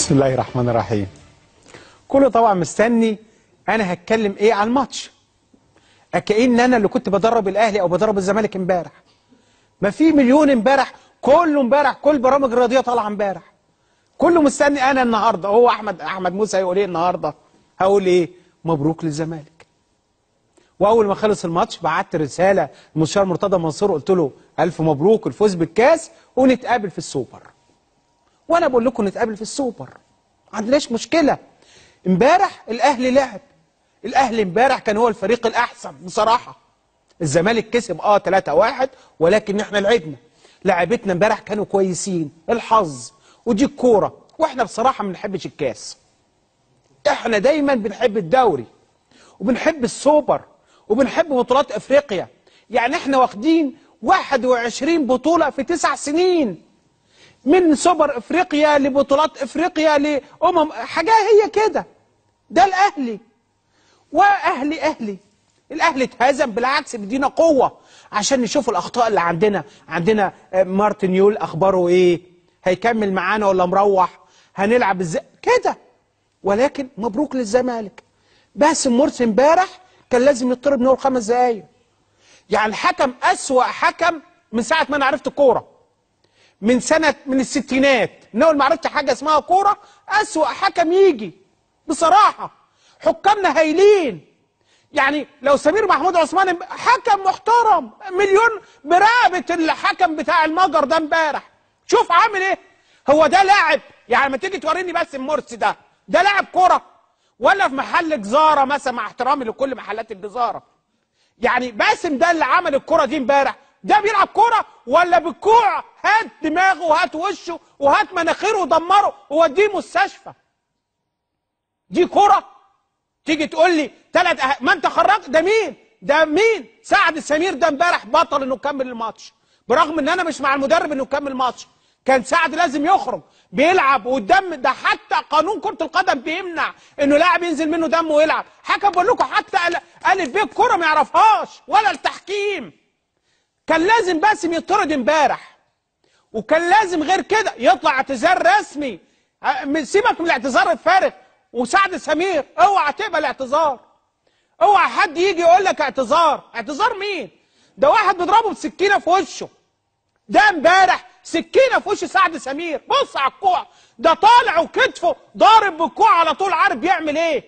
بسم الله الرحمن الرحيم. كله طبعا مستني انا هتكلم ايه على الماتش، كأن انا اللي كنت بدرب الاهلي او بدرب الزمالك امبارح. ما في مليون امبارح، كله امبارح، كل برامج الرياضيه طالعه امبارح، كله مستني انا النهارده. هو احمد موسى هيقول ايه النهارده؟ هقول ايه؟ مبروك للزمالك. واول ما خلص الماتش بعت رساله للمستشار مرتضى منصور، قلت له الف مبروك الفوز بالكاس ونتقابل في السوبر. وانا بقول لكم نتقابل في السوبر، ما عندناش مشكله. امبارح الاهلي لعب، الاهلي امبارح كان هو الفريق الاحسن بصراحه. الزمالك كسب 3-1، ولكن احنا لعبتنا امبارح كانوا كويسين. الحظ ودي الكوره، واحنا بصراحه ما بنحبش الكاس. احنا دايما بنحب الدوري وبنحب السوبر وبنحب بطولات افريقيا. يعني احنا واخدين 21 بطوله في 9 سنين، من سوبر افريقيا لبطولات افريقيا لامم، حاجه هي كده. ده الاهلي، واهلي الاهلي اتهزم، بالعكس بيدينا قوه عشان نشوف الاخطاء اللي عندنا مارتن يول اخباره ايه؟ هيكمل معانا ولا مروح؟ هنلعب ازاي كده؟ ولكن مبروك للزمالك. باسم مرسي امبارح كان لازم يطرد من اول 5 دقايق. يعني الحكم اسوأ حكم من ساعه ما انا عرفت الكوره، من الستينات، من اول ما عرفت حاجه اسمها كوره. اسوأ حكم يجي بصراحه. حكامنا هايلين. يعني لو سمير محمود عثمان حكم محترم مليون برقبه الحكم بتاع المجر ده امبارح، شوف عامل ايه. هو ده لاعب؟ يعني ما تيجي توريني باسم مرسي ده لاعب كوره ولا في محل جزاره مثلا، مع احترامي لكل محلات الجزاره؟ يعني باسم ده اللي عمل الكوره دي امبارح، ده بيلعب كوره ولا بالكوع هات دماغه وهات وشه وهات مناخيره ودمره ووديه مستشفى؟ دي كوره؟ تيجي تقول لي ما انت خرجت. ده مين؟ سعد سمير ده امبارح بطل انه يكمل الماتش، برغم ان انا مش مع المدرب انه يكمل الماتش. كان سعد لازم يخرج، بيلعب والدم ده حتى قانون كرة القدم بيمنع انه لاعب ينزل منه دم ويلعب. حكم بقول لكم حتى الف ب الكوره ما يعرفهاش ولا التحكيم. كان لازم باسم يطرد امبارح، وكان لازم غير كده يطلع اعتذار رسمي. سيبك من الاعتذار الفارغ. وسعد سمير اوعى تقبل اعتذار، اوعى حد يجي يقول لك اعتذار مين؟ ده واحد بيضربه بسكينه في وشه. ده امبارح سكينه في وش سعد سمير. بص على الكوع، ده طالع وكتفه ضارب بالكوع على طول. عارف بيعمل ايه؟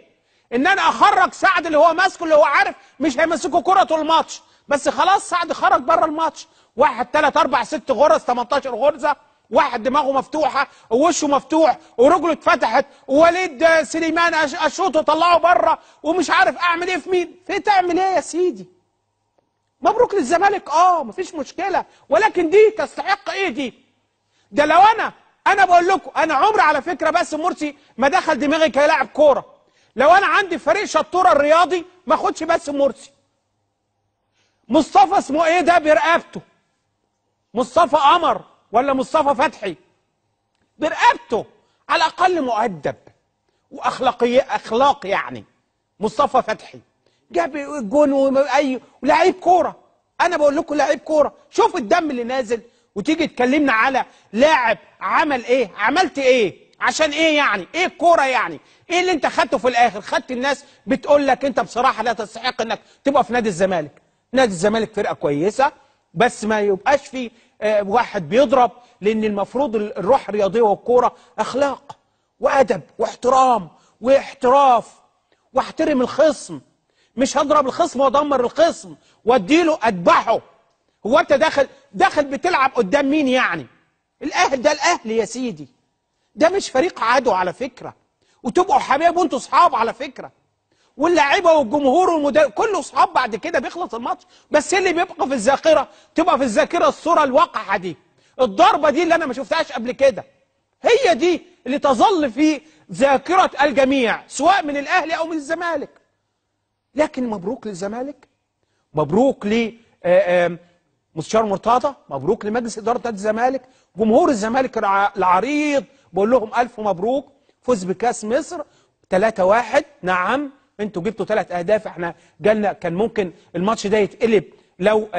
ان انا اخرج سعد اللي هو ماسكه، اللي هو عارف مش هيمسكه كوره طول الماتش، بس خلاص سعد خرج بره الماتش. 1 3 4 6 غرز، 18 غرزه، واحد دماغه مفتوحه ووشه مفتوح ورجله اتفتحت، ووليد سليمان اشوطه طلعه بره، ومش عارف اعمل ايه في مين. في تعمل ايه يا سيدي؟ مبروك للزمالك، مفيش مشكله، ولكن دي تستحق ايه دي؟ ده لو انا بقول لكم، انا عمري على فكره باسم مرسي ما دخل دماغي كلاعب كوره. لو انا عندي فريق شطوره الرياضي ما اخدش باسم مرسي. مصطفى اسمه ايه ده برقبته؟ مصطفى قمر ولا مصطفى فتحي؟ برقبته، على الاقل مؤدب اخلاق يعني. مصطفى فتحي جاب جون ولاعيب كوره. انا بقول لكم لاعب كوره. شوف الدم اللي نازل، وتيجي تكلمنا على لاعب عمل ايه؟ عملت ايه؟ عشان ايه يعني؟ ايه الكوره يعني؟ ايه اللي انت خدته في الاخر؟ خدت الناس بتقول لك انت بصراحه لا تستحق انك تبقى في نادي الزمالك. نادي الزمالك فرقه كويسه، بس ما يبقاش في واحد بيضرب، لان المفروض الروح الرياضيه والكوره اخلاق وادب واحترام واحتراف، واحترم الخصم. مش هضرب الخصم وادمر الخصم واديله اذبحه. هو انت داخل بتلعب قدام مين يعني؟ الاهلي ده الاهلي يا سيدي، ده مش فريق عدو على فكره، وتبقوا حبايب وانتوا اصحاب على فكره، واللاعيبه والجمهور والمدرب كله اصحاب. بعد كده بيخلص الماتش، بس اللي بيبقى في الذاكره تبقى في الذاكره الصوره الواقعه دي، الضربه دي اللي انا ما شفتهاش قبل كده، هي دي اللي تظل في ذاكره الجميع سواء من الاهلي او من الزمالك. لكن مبروك للزمالك، مبروك مستشار مرتضى، مبروك لمجلس اداره نادي الزمالك، جمهور الزمالك العريض بقول لهم الف مبروك. فوز بكاس مصر 3-1. نعم انتوا جبتوا 3 اهداف، احنا جالنا كان ممكن الماتش ده يتقلب لو